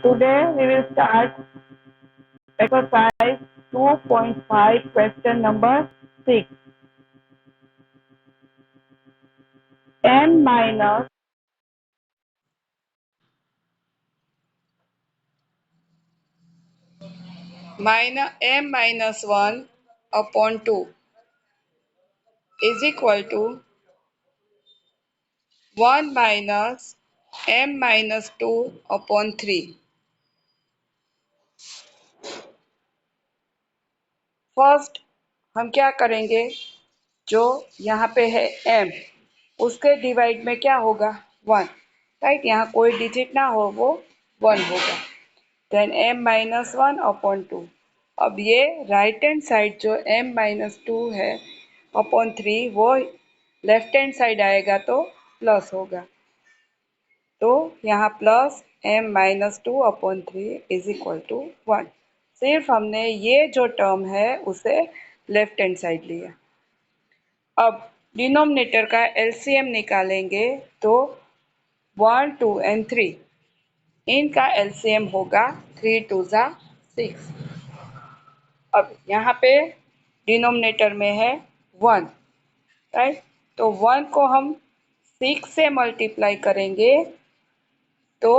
Today we will start exercise 2.5 question number 6. M minus m minus 1 upon 2 is equal to 1 minus m minus 2 upon 3. First हम क्या करेंगे, जो यहाँ पे है m, उसके डिवाइड में क्या होगा 1, राइट। यहाँ कोई डिजिट ना हो, वो 1 होगा। Then m minus 1 upon 2। अब ये राइट हैंड साइड जो m माइनस 2 है अपॉन 3, वो लेफ्ट हैंड साइड आएगा तो प्लस होगा। तो यहाँ plus m minus 2 upon 3 is equal to 1। सिर्फ हमने ये जो टर्म है उसे लेफ्ट हैंड साइड लिया। अब डिनोमिनेटर का एलसीएम निकालेंगे तो 1, 2 एंड 3, इनका एलसीएम होगा 3 2 ज़ा 6। अब यहाँ पे डिनोमिनेटर में है 1, राइट। तो 1 को हम 6 से मल्टीप्लाई करेंगे तो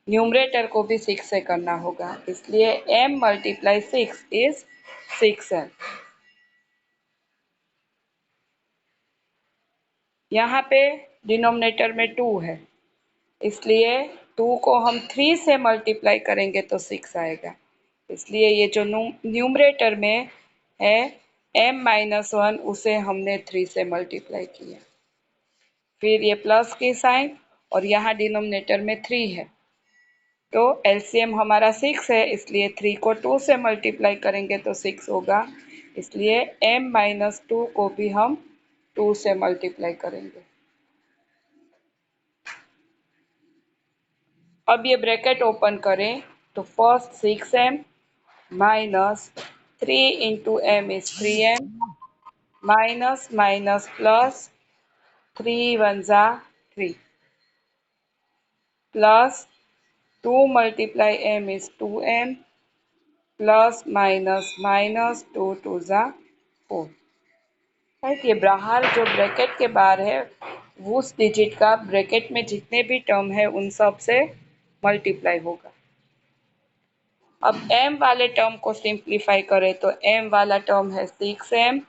न्यूमरेटर को भी 6 से करना होगा, इसलिए m मल्टीप्लाई 6 इज 6m। यहाँ पे डिनोमिनेटर में 2 है, इसलिए 2 को हम 3 से मल्टीप्लाई करेंगे तो 6 आएगा। इसलिए ये जो न्यूमरेटर में है m माइनस 1, उसे हमने 3 से मल्टीप्लाई किया। फिर ये प्लस की साइन, और यहाँ डिनोमिनेटर में 3 है, तो एलसीएम हमारा 6 है, इसलिए 3 को 2 से मल्टीप्लाई करेंगे तो 6 होगा। इसलिए m माइनस 2 को भी हम 2 से मल्टीप्लाई करेंगे। अब ये ब्रैकेट ओपन करें तो first 6m minus 3 into M is 3m, minus minus plus 3 1 ज़ा 3, plus 2 multiply m is 2m, plus minus minus 2 2 ज़ा 4, राइट। ये बाहर जो ब्रैकेट के बाहर है, उस डिजिट का ब्रैकेट में जितने भी टर्म है उन सब से मल्टीप्लाई होगा। अब m वाले टर्म को सिंप्लीफाई करें तो m वाला टर्म है 6m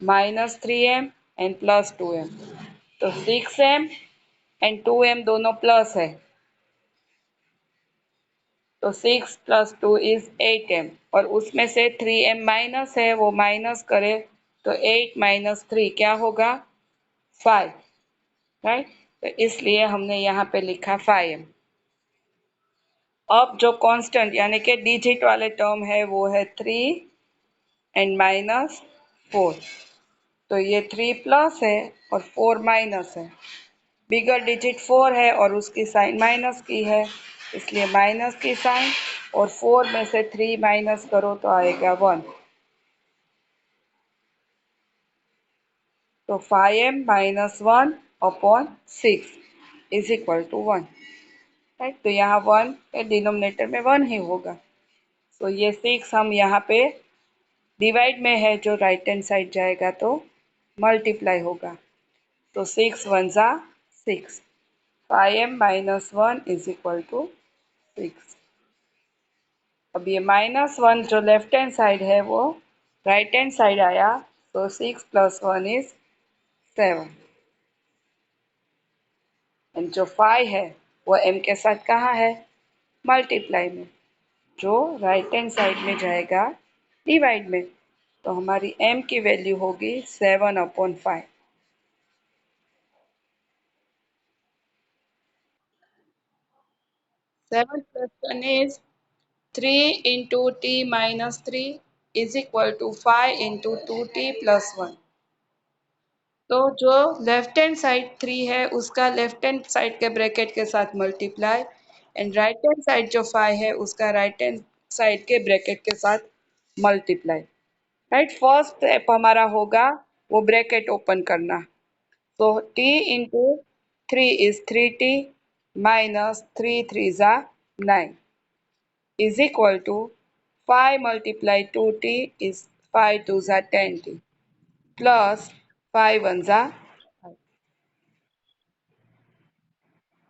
minus 3m and plus 2m। तो 6m एंड 2m दोनों प्लस है, तो 6 प्लस 2 इज 8m, और उसमें से 3m माइनस है, वो माइनस करे तो 8 माइनस 3 क्या होगा 5, राइट। तो इसलिए हमने यहाँ पे लिखा 5m। अब जो कांस्टेंट यानी कि डिजिट वाले टर्म है वो है 3 एंड माइनस 4। तो ये 3 प्लस है और 4 माइनस है। बिगर डिजिट 4 है और उसकी साइन माइनस की है, इसलिए माइनस की साइन, और 4 में से 3 माइनस करो तो आएगा 1। तो 5m minus 1 upon 6 is equal to 1, right. तो यहाँ 1 के डिनोमिनेटर में 1 ही होगा। तो ये 6 हम यहाँ पे डिवाइड में है, जो राइट हैंड साइड जाएगा तो मल्टीप्लाई होगा। तो 6 1 ज़ा 6, 5m minus 1 is equal to 6। अब ये माइनस 1 जो लेफ्ट हैंड साइड है वो राइट हैंड साइड आया, तो 6 प्लस 1 इज 7, एंड जो 5 है वो m के साथ कहाँ है मल्टीप्लाई में, जो राइट हैंड साइड में जाएगा डिवाइड में। तो हमारी m की वैल्यू होगी 7 upon 5। 7 plus 1 is 3 into t minus 3 is equal to 5 into 2t plus 1। तो जो लेफ्ट हैंड साइड 3 है उसका लेफ्ट हैंड साइड के ब्रैकेट के साथ multiply, and right hand side जो 5 है उसका राइट हैंड साइड के ब्रैकेट के साथ मल्टीप्लाई, राइट। फर्स्ट स्टेप हमारा होगा वो ब्रैकेट ओपन करना। तो t into 3 is 3t minus 3 3 ज़ा 9 is equal to 5 multiplied 2t is 5 2s are 10t plus 5 1s are।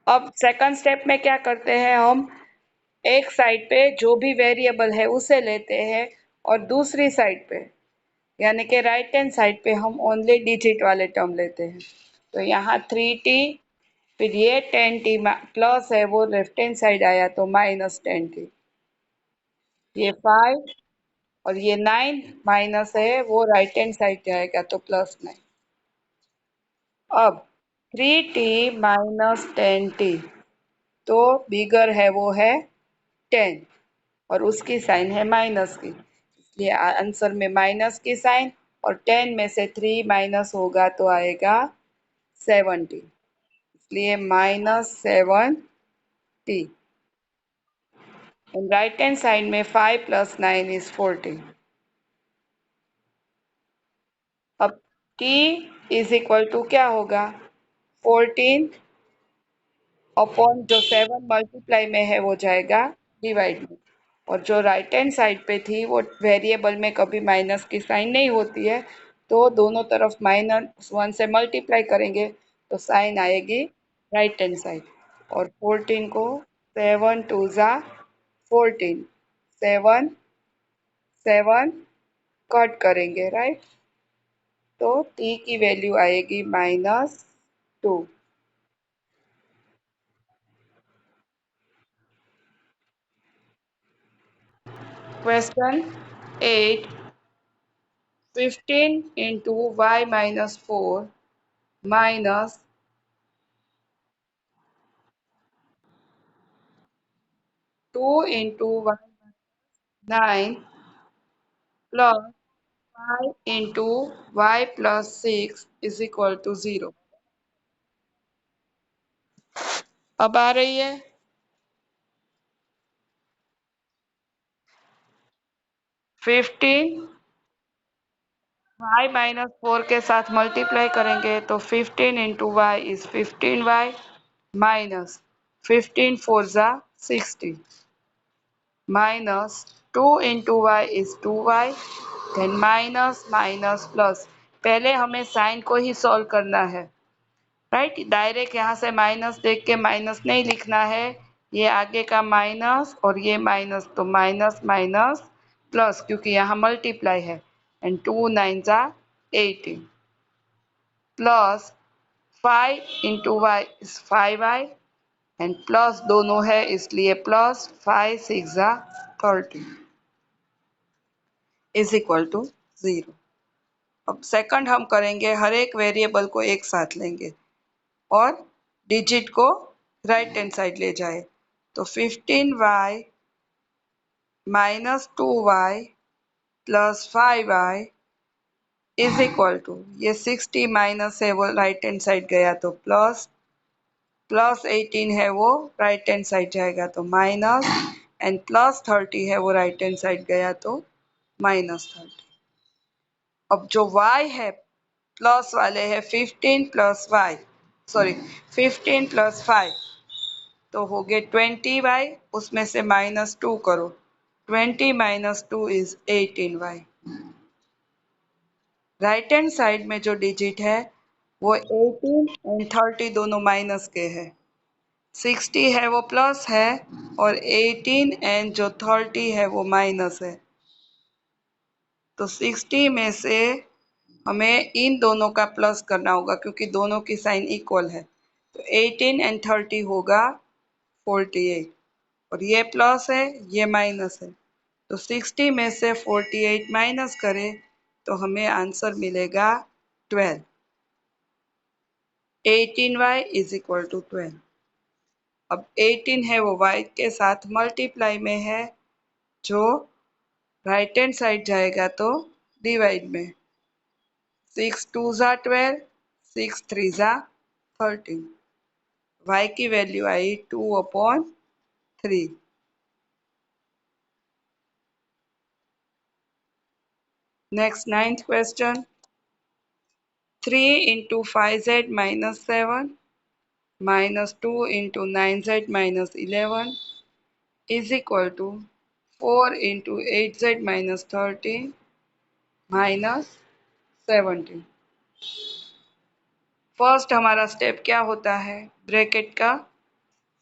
अब सेकंड स्टेप में क्या करते हैं हम, एक साइड पे जो भी वेरिएबल है उसे लेते हैं और दूसरी साइड पे यानी कि राइट हैंड साइड पे हम ओनली डिजिट वाले टर्म लेते हैं। तो यहाँ 3t, फिर ये 10t प्लस है वो लेफ्ट हैंड साइड आया तो माइनस 10t, ये 5 और ये 9 माइनस है वो राइट हैंड साइड जाएगा तो प्लस 9। अब 3t माइनस 10t, तो बिगर है वो है 10 और उसकी साइन है माइनस की, इसलिए आंसर में माइनस की साइन और 10 में से 3 माइनस होगा तो आएगा 70, इसलिए -7t। राइट हैंड साइड में 5 + 9 इज 14। अब t इज इक्वल टू क्या होगा, 14 अपॉन जो 7 मल्टीप्लाई में है वो जाएगा डिवाइड में, और जो राइट हैंड साइड पे थी वो वेरिएबल में कभी माइनस की साइन नहीं होती है, तो दोनों तरफ -1 से मल्टीप्लाई करेंगे तो साइन आएगी राइट हैंड साइड। और 14 को 7 2 ज़ा 14, 7 7 कट करेंगे राइट, तो t की वैल्यू आएगी -2। Question 8, 15 into y minus 4 minus 2 into y 9 plus 5 into y plus 6 is equal to 0। अब आ रही है 15 y माइनस 4 के साथ मल्टीप्लाई करेंगे तो 15 into y is 15y minus 15 4 ज़ा 60 minus 2 into y is 2y, then minus minus plus. पहले हमें साइन को ही सॉल्व करना है राइट, डायरेक्ट यहाँ से माइनस देख के माइनस नहीं लिखना है, ये आगे का माइनस और ये माइनस, तो माइनस माइनस प्लस क्योंकि यहाँ मल्टीप्लाई है, एंड 2 9 ज़ा 18 plus 5 into y is 5y and plus दोनों है इसलिए प्लस 5 6 ज़ा 30 इज इक्वल टू 0। अब सेकंड हम करेंगे, हर एक वेरिएबल को एक साथ लेंगे और डिजिट को राइट हैंड साइड ले जाए, तो 15y minus 2y plus 5y is equal to, ये 60 माइनस है वो राइट हैंड साइड गया तो प्लस, प्लस 18 है वो राइट हैंड साइड जाएगा तो माइनस, एंड प्लस 30 है वो राइट हैंड साइड गया तो -30। अब जो y है प्लस वाले है 15 प्लस y, सॉरी 15 प्लस 5, तो हो गए 20y, उसमें से -2 करो, 20 minus 2 is 18y। Right hand side में जो डिजिट है वो 18 एंड 30 दोनों माइनस के है, 60 है वो प्लस है और 18 एंड जो 30 है वो माइनस है, तो 60 में से हमें इन दोनों का प्लस करना होगा क्योंकि दोनों की साइन इक्वल है, तो 18 एंड 30 होगा 48 और ये प्लस है ये माइनस है, तो 60 में से 48 माइनस करें तो हमें आंसर मिलेगा 12। 18y is equal to 12। अब 18 है वो y के साथ मल्टीप्लाई में है, जो राइट हैंड साइड जाएगा तो डिवाइड में, 6 2 ज़ा 12, 6 3 ज़ा 13, y की वैल्यू आई 2/3। Next 9th question, 3 into 5z minus 7 minus 2 into 9z minus 11 is equal to 4 into 8z minus 13 minus 17। First हमारा स्टेप क्या होता है, ब्रैकेट का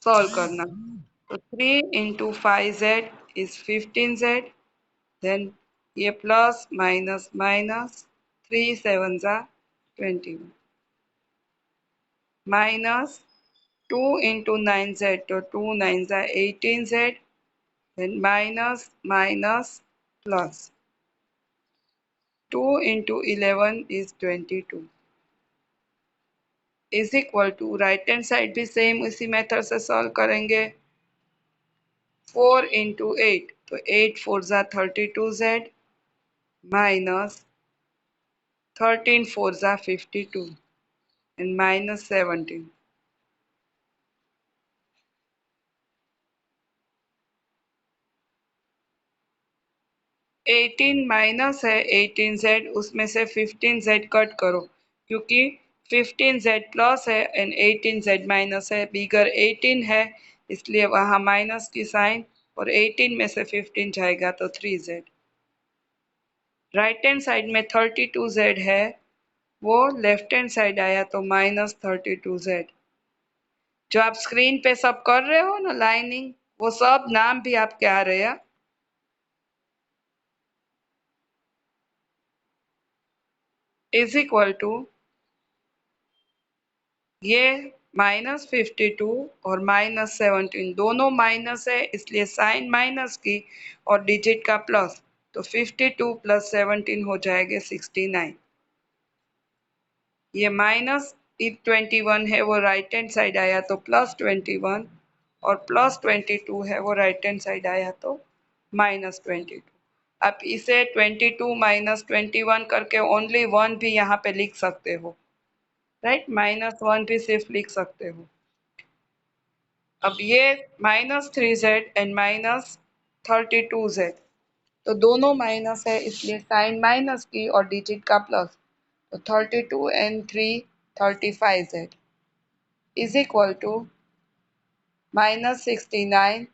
सॉल्व करना। तो 3 into 5z is 15z, then ये प्लस माइनस माइनस 3 7 जा 21 माइनस 2 इंटू 9z, तो 2 9 जा 18z, then minus minus plus 2 into 11 is 22 is equal to, right hand side भी सेम इसी मेथड से सॉल्व करेंगे। 4 इंटू 8, तो 8 4 जा 32z माइनस 13 4 जा 52 एंड माइनस 17। 18 माइनस है 18z, उसमें से 15z कट करो, क्योंकि 15z प्लस है एंड 18z माइनस है, बिगर 18 है इसलिए वहाँ माइनस की साइन, और 18 में से 15 जाएगा तो 3z। राइट हैंड साइड में 32z है, वो लेफ्ट हैंड साइड आया तो माइनस 32z। जो आप स्क्रीन पे सब कर रहे हो ना लाइनिंग, वो सब नाम भी आपके आ रहे हैं। इज इक्वल टू, ये -52 और -17 दोनों माइनस है, इसलिए साइन माइनस की और डिजिट का प्लस, तो 52 प्लस 17 हो जाएगा 69। ये माइनस 21 है वो राइट हैंड साइड आया तो प्लस 21, और प्लस 22 है वो राइट हैंड साइड आया तो माइनस 22। आप इसे 22 माइनस 21 करके ओनली 1 भी यहाँ पे लिख सकते हो, राइट, -1 भी सिर्फ लिख सकते हो। अब ये -3z एंड -32z, तो दोनों माइनस है इसलिए साइन माइनस की और डिजिट का प्लस, तो 32 and 3 35z is equal to -69,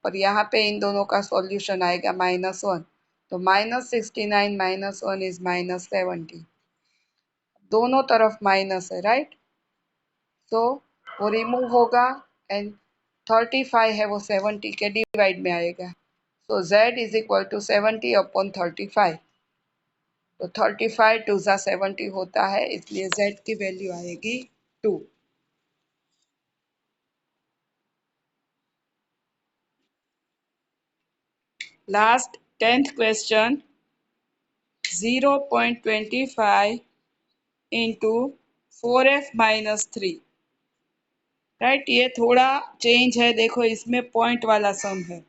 और यहाँ पे इन दोनों का सॉल्यूशन आएगा -1, तो -69 -1 इज -70। दोनों तरफ माइनस है, राइट, तो वो रिमूव होगा एंड 35 है वो 70 के डिवाइड में आएगा, तो z is equal to 70 upon 35, तो 35 2 जा 70 होता है, इसलिए z की वैल्यू आएगी 2। Last 10th question, 0.25 into 4f minus 3, right, ये थोड़ा चेंज है, देखो इसमें पॉइंट वाला सम है,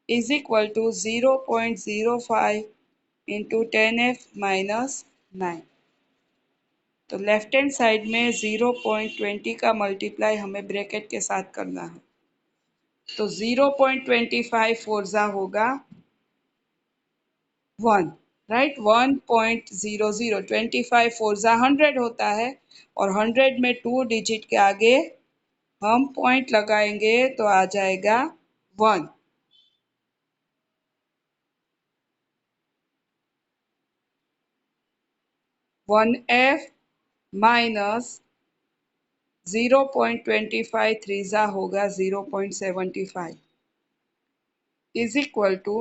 is equal to 0.05 into 10f minus 9। तो लेफ्ट हैंड साइड में 0.20 का मल्टीप्लाई हमें ब्रैकेट के साथ करना है, तो 0.25 फोर्जा होगा 1, राइट, 1.00, 25 फोर्जा 100 होता है, और 100 में 2 डिजिट के आगे हम पॉइंट लगाएंगे तो आ जाएगा 1। 1f माइनस 0.25 थ्रीजा होगा 0.75 is equal to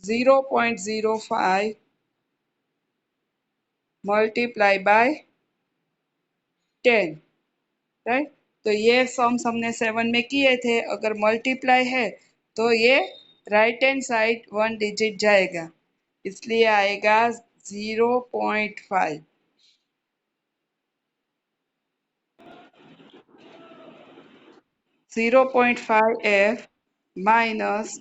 0.05 multiply by 10, right, तो ये सम्स हमने 7 में किए थे, अगर मल्टीप्लाई है तो ये राइट हैंड साइड 1 डिजिट जाएगा, इसलिए आएगा 0.5। 0.5f माइनस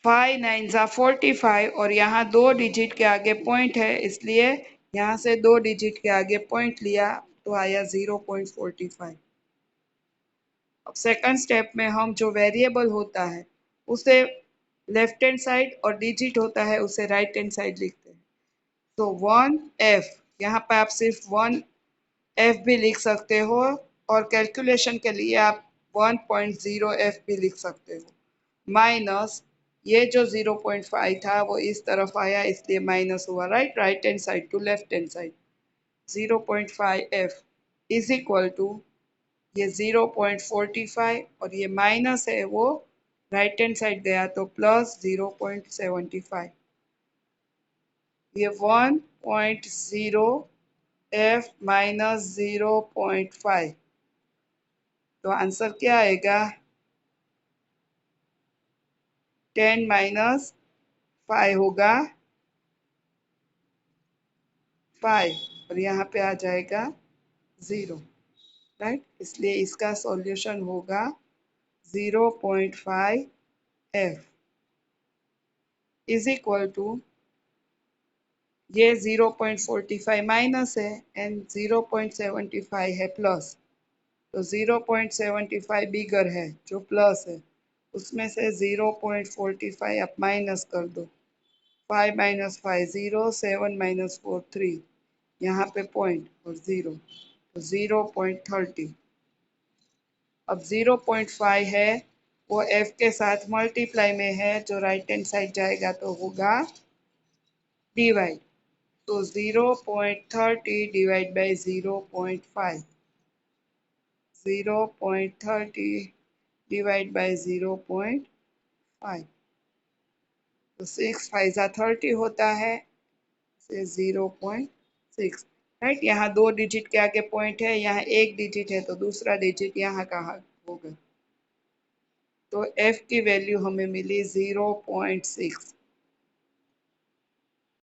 5 9 जा 45, और यहाँ 2 डिजिट के आगे पॉइंट है इसलिए यहाँ से 2 डिजिट के आगे पॉइंट लिया तो आया 0.45। अब सेकंड स्टेप में हम जो वेरिएबल होता है उसे लेफ्ट हैंड साइड और डिजिट होता है उसे राइट हैंड साइड लिखते हैं, तो 1f, यहाँ पे आप सिर्फ 1f भी लिख सकते हो, और कैलकुलेशन के लिए आप 1.0 एफ भी लिख सकते हो, माइनस ये जो 0.5 था वो इस तरफ आया इसलिए माइनस हुआ, right hand side to left hand side, 0.5 f is equal to ये 0.45 और ये माइनस है वो राइट हैंड साइड गया तो प्लस 0.75, ये 1.0 एफ माइनस 0.5, तो आंसर क्या आएगा 10 माइनस 5 होगा 5 और यहाँ पे आ जाएगा 0, राइट। इसलिए इसका सॉल्यूशन होगा 0.5 एफ इज इक्वल टू ये 0.45 माइनस है एंड 0.75 है प्लस, तो 0.75 बिगर है जो प्लस है, उसमें से 0.45 आप माइनस कर दो, 5 माइनस 5 0, 7 माइनस 4 3, यहाँ पे पॉइंट और 0, तो 0.30। अब 0.5 है वो f के साथ मल्टीप्लाई में है, जो राइट हैंड साइड जाएगा तो होगा डिवाइड, तो 0.30 डिवाइड बाई 0.5, 0.30 डिवाइड बाई 0.5, तो 6 5 30 होता है, से 0.6, राइट। यहाँ 2 डिजिट के आगे पॉइंट है, यहाँ 1 डिजिट है तो दूसरा डिजिट यहाँ कहाँ होगा, तो f की वैल्यू हमें मिली 0.6।